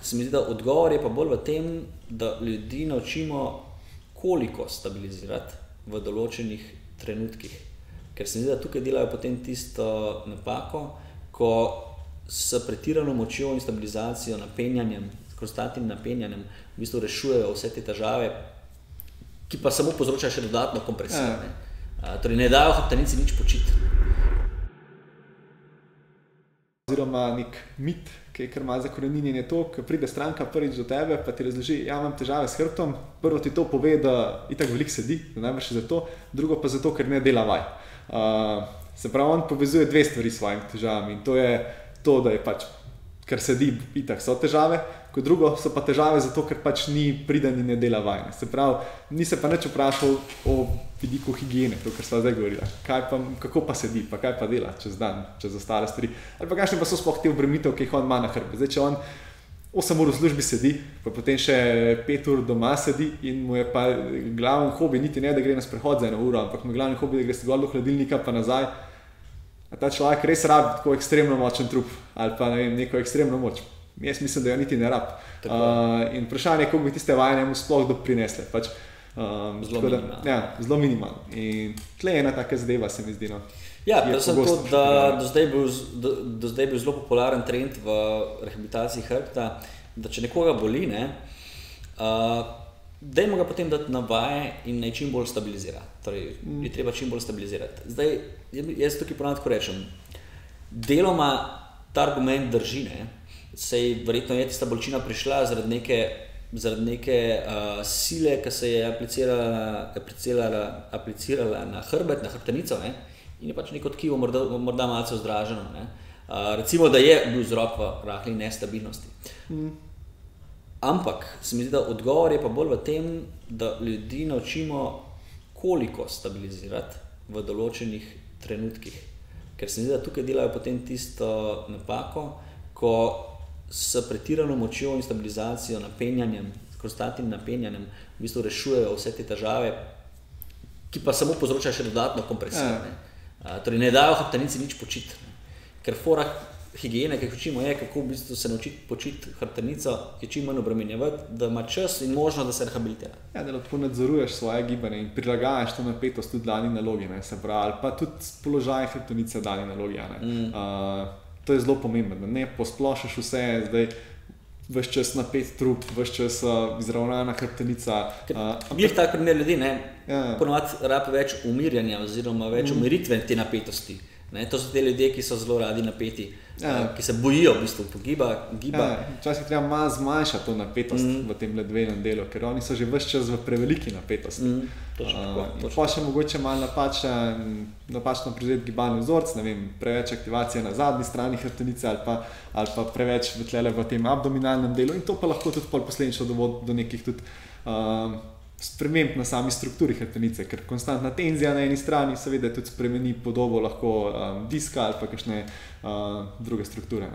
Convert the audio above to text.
se mi zdi, da odgovor je pa bolj v tem, da ljudi naučimo, koliko stabilizirati v določenih trenutkih. Ker se mi zdi, da tukaj delajo potem tisto napako, ko s pretirano močjo in stabilizacijo, napenjanjem, konstantnim napenjanjem v bistvu rešujejo vse te težave, ki pa samo povzročajo še dodatno kompresijo. Torej ne dajo hrbtenici nič počiti. Oziroma nek mit, ki je kar malo zakoreninjen, je to, ko pride stranka prvič do tebe, pa ti razloži, ja, imam težave s hrbtom, prvo ti to pove, da itak veliko sedi, da najbrž je zato, drugo pa zato, ker ne dela vaj. Se pravi, on povezuje dve stvari s svojimi težavami in to je to, da je pač, ker sedi, itak so težave, kot drugo so pa težave zato, ker pač ni priden in ne dela vaj. Se pravi, ni se pa nič vprašal o vidiku higiene, to, kar sva zdaj govorila. Kako pa sedi, pa kaj pa dela čez dan, čez ostale stvari. Ali pa kakšne pa so sploh te obremenitve, ki jih on ima na hrbtu. Zdaj, če on 8 ur v službi sedi, pa potem še 5 ur doma sedi in mu je pa glaven hobi, niti ne, da gre na sprehod za 1 uro, ampak mu je glaven hobi, da gre se gor do hladilnika pa nazaj. A ta človek res rabi tako ekstremno močen trup ali pa ne vem, neko ekstremno moč. Jaz mislim, da jo niti ne rab. In vprašanje je, koliko bi tiste vaje njemu sploh doprinesle. Pač, zelo minimalno. Ja, zelo minimalno. In tle je ena taka zadeva, se mi zdi. No, ja, predvsem to, da do zdaj bil zelo popularen trend v rehabilitaciji hrbta, da če nekoga boli, dajmo ga potem dati na vaje in naj čim bolj stabilizira. Torej, je treba čim bolj stabilizirati. Zdaj, jaz tukaj ponavadi tako rečem, deloma ta argument drži, sej verjetno je tista bolečina prišla zaradi neke sile, ki se je aplicirala na hrbet, na hrbtenico, in je pač neko tkivo morda malce vzdraženo. Recimo, da je bil vzrok v rahli nestabilnosti. Ampak se mi zdi, da odgovor je pa bolj v tem, da ljudi naučimo, koliko stabilizirati v določenih trenutkih. Ker se mi zdi, da tukaj delajo potem tisto napako, ko s pretirano močjo in stabilizacijo, napenjanjem, konstantnim napenjanjem v bistvu rešujejo vse te težave, ki pa samo povzročajo še dodatno kompresijo. Torej ne dajo hrbtenici nič počiti. Ker fora higiene, ki jih učimo, je, kako v bistvu se naučiti počiti hrbtenico, je čim manj obremenjevati, da ima čas in možnost, da se rehabilitira. Ja, da lahko nadzoruješ svoje gibanje in prilagajaš to napetost tudi dani nalogi, se pravi, ali pa tudi položaj hrbtenice dani nalogi. To je zelo pomembno, da ne posplošiš vse, zdaj ves čas napet trup, ves čas izravnana hrbtenica. Glih tak primer ljudi, ponovadi rabi več umirjanja oziroma več umiritve te napetosti. To so te ljudje, ki so zelo radi napeti, ki se bojijo v bistvu giba. Včasih treba malo zmanjšati to napetost v tem ledvenem delu, ker oni so že ves čas v preveliki napetosti. Pa še mogoče malo napačno prevzeti gibalni vzorc, ne vem, preveč aktivacije na zadnji strani hrbtenice ali pa preveč v tem abdominalnem delu in to pa lahko tudi posledično dovodi do nekih tudi sprememb na sami strukturi hrbtenice, ker konstantna tenzija na eni strani seveda tudi spremeni podobo lahko diska ali pa kakšne druge strukture.